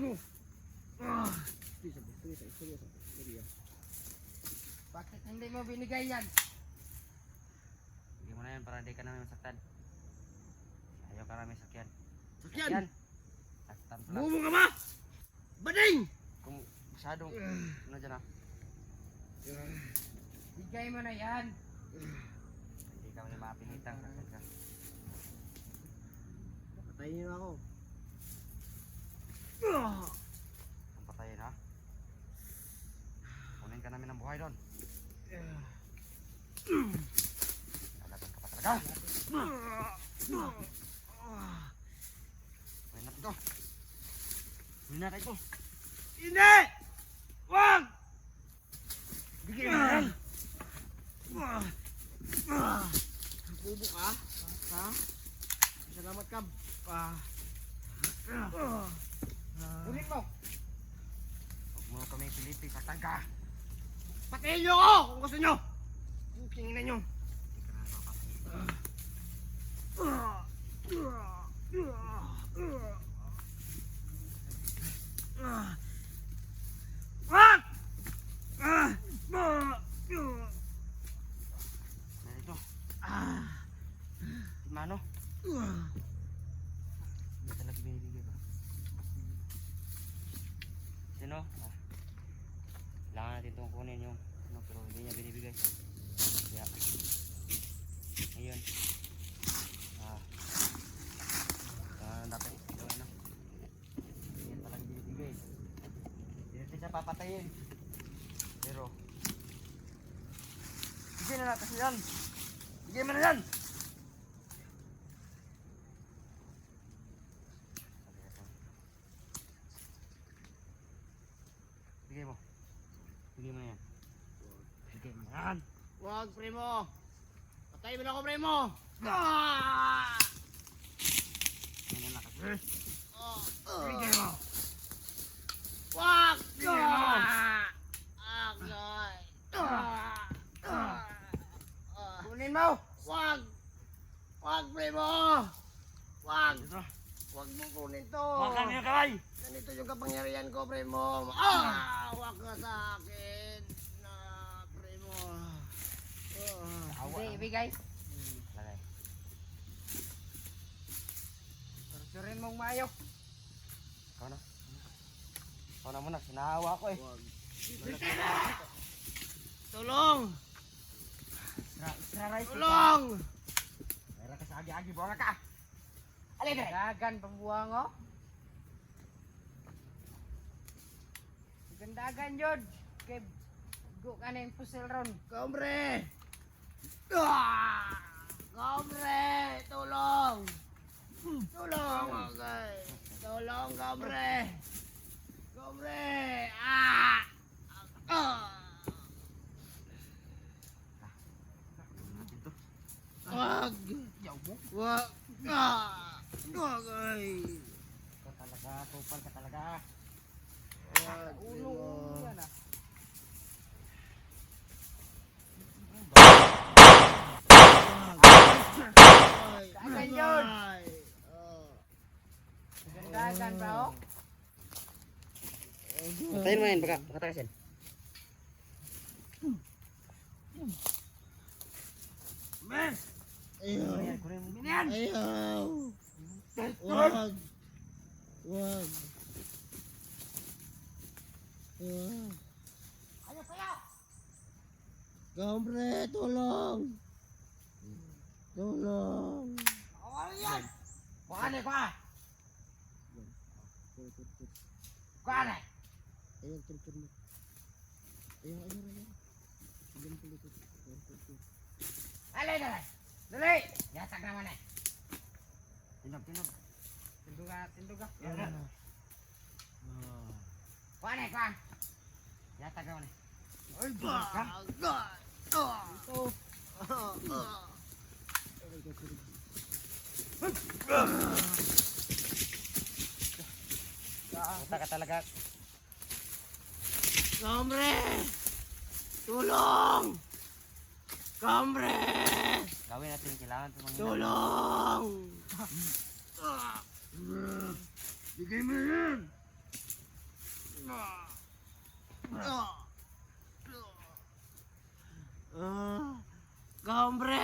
ko. Bakit hindi mo binigay yan? Bigyan mo na yan para hindi ka namin masaktan. Ayaw ka namin sakyan. Sakyan! Saktan pala. Bumo ka ba? Bading! Kung masyadong, ano dyan ah. Bigay mo na yan. Hindi ka ulit mapilitang sakyan ka. Patayin niyo ako. Ang patayin ha. Kunin ka namin ng buhay doon. Lalaban ka pa talaga. May natin to. May natin to. Hindi! Wag! Bigyan mo yan. Bubo ka? Ha? Salamat ka. Kunin mo. Huwag mo kami pilitin, saktan ka. Patayin niyo ako kung gusto niyo. Kingin niyo. Wag! Narito. Mano? Hindi talaga binibigay ba? Sino? Kailangan natin itong kunin yung ano, pero hindi niya binibigay. Kaya ngayon dapat ito ano. Hindi niya talaga binibigay. Hindi natin siya papatayin. Pero bigyan na natin yan. Bigyan mo na yan. Bigay mo. Bigay mo na yan. Bigay mo na yan. Wag, primo. Patayin mo na ako, primo. Yan na kasi. Bigay mo. Wag! Bigay mo. Kunin mo. Wag! Wag, primo! Wag! Ito. Wag mo kunin to. Makan niya kaway. Ganito yung kapangyarihan ko, primo. Wag ka sa akin. Na, primo. Hindi, ibigay. Lagay. Torturin mong mayo. Ikaw na. Ikaw na muna. Sinahawa ko eh. Wag. Tulong! Extra rice. Tulong! Meron ka sa agi-agi. Buwang ka. Alin eh. Dagan pambuang o. Gandagan yun. Kay go ka na yung pusil ron. Kombre! Kombre! Tulong! Tulong! Okay. Tulong, kombre! Kombre! Natin to. Wag! Wag! Wag! Ay! Ikaw talaga. Tupal ka talaga. Wag! Ulo yan ah. Dagan yun. Gandagan ba o? Patayin mo yan. Baka takasin. Men! Kunin Ayaw! yan. Kunin mo. Yan. Ayaw! Wag! Wag! Wag! Ano kaya? Kombre! Tulong! Tulong! Ano yan? Kuhaan eh, kuhaan. Kuhaan eh. Ayun, tulong mo. Ayun. Dali, dali. Dali. Yatag naman eh. Tinog. Tinduga. Ah. Kuhaan eh, kuhaan. Yatag naman eh. Ay, God! Ito. Puta ka talaga. Kombre! Tulong! Kombre! Gawin natin yung kailangan. Tulong! Bigay mo yan! Kombre!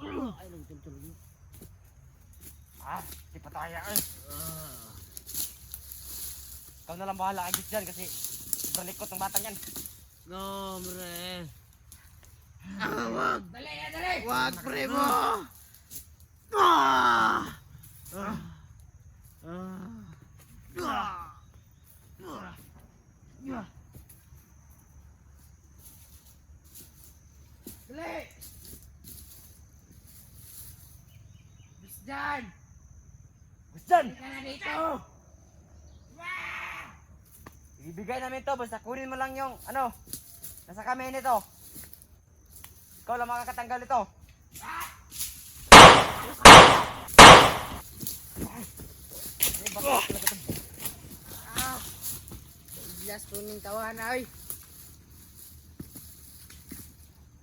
Ay, nagtultulog mo. Di pataya eh. Ikaw na lang bahala kay Diyos dyan kasi sobrang likot ng batang yan. Kombre! Wag! Dali na, dali! Wag, primo! Ah! Dali! Bis dyan! Diyos dyan! Ka na dito! Ibibigay namin to basta kunin mo lang yung ano. Nasa kami nito. Ikaw lang makakatanggal ito. Bilas po ng tawan ay!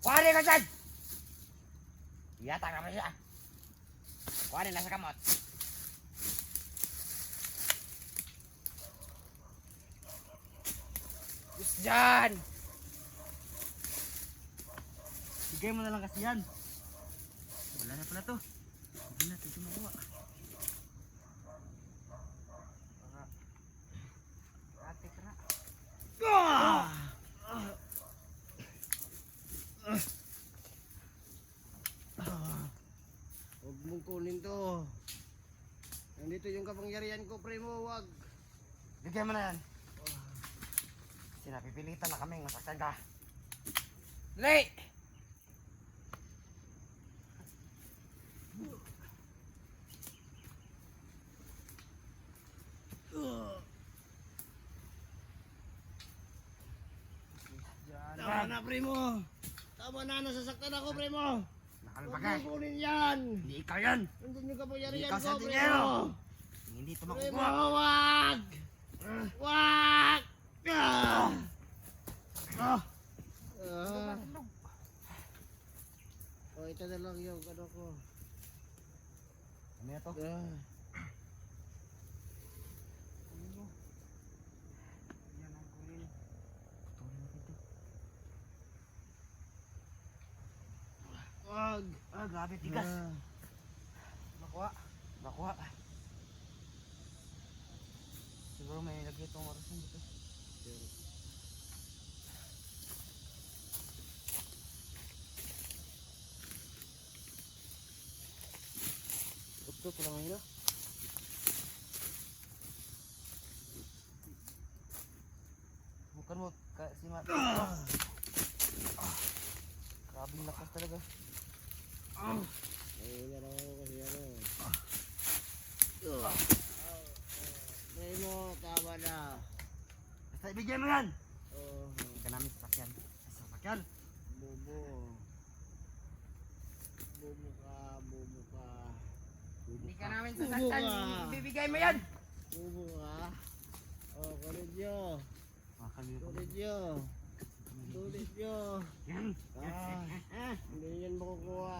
Kuhanin ka dyan! Yata ka pa siya. Kuhanin na sa kamot. Bis dyan! Bigay mo na lang kasi yan. Wala na pala to. Hindi natin ito magawa. Ate ka na. Huwag mong kunin to. Nandito yung kapangyarihan ko, primo. Wag. Bigay mo na yan. Sinapipilitan na kaming masaktan ka. Dali! Tama na, primo. Tama na, nasasaktan ako, primo. Huwag Nakalbagay. mong kunin yan. Hindi ikaw yan. Nandun yung kapangyarihan Ikaw ko, sa primo. tingero. Hindi ito Primo, makukuha. wag! Wag! Ah! Ah! Oh, ito na lang yung ano ko. Ano na to? Ah. Yan ang kunin. Putulin natin to. Wag! Grabe tigas. Ah. Nakuha. Nakuha. Siguro may lagay itong oras dito. Ito, pala ngayon na. Bukan mo si Mat. Grabing lakas talaga. Ayun na lang ako kasi ano. Primo, tama na. Basta ibigay mo yan. Oh, Hindi ka namin sasakyan. Sasakyan. bobo. Bobo ka, bobo ka. Hindi ka namin sasaktan. Buka. Ibibigay mo yan! Bobo ka. Oh, kulit nyo. Kami na Kulit nyo. Kulit nyo. yan. Hindi yan makukuha.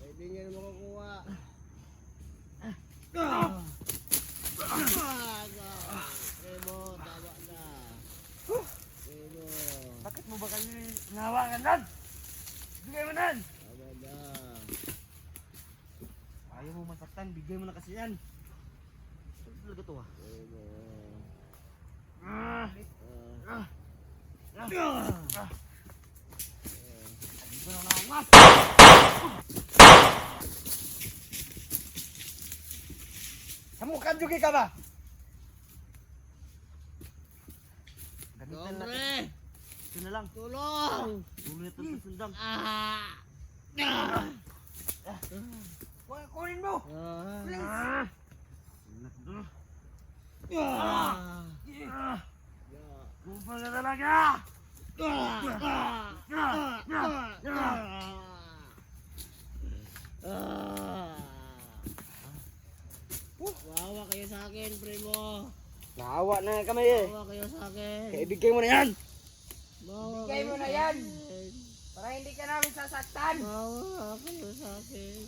Hindi yan makukuha. Primo, tama na. Primo, Bakit mo ba kami nahawakan nan? Bigay mo nan. tama na. Ayaw mo masaktan. Bigay mo na kasi yan. Ano talaga to ah? Primo. Dito na nakangas. Samukhan juga ka ba? Gamitan natin. Kombre, Ito na lang. tulong! Ulo ito sa sundang. Kunin mo! Ah. Kumpul na talaga! Wawa kayo sa akin, primo. Naawa na kami eh. Wawa kayo sa akin. Kaya ibigay mo na yan. Wawa Bigay mo kayo na sa yan. akin. Para hindi ka namin sasaktan! Wawa kayo sa akin.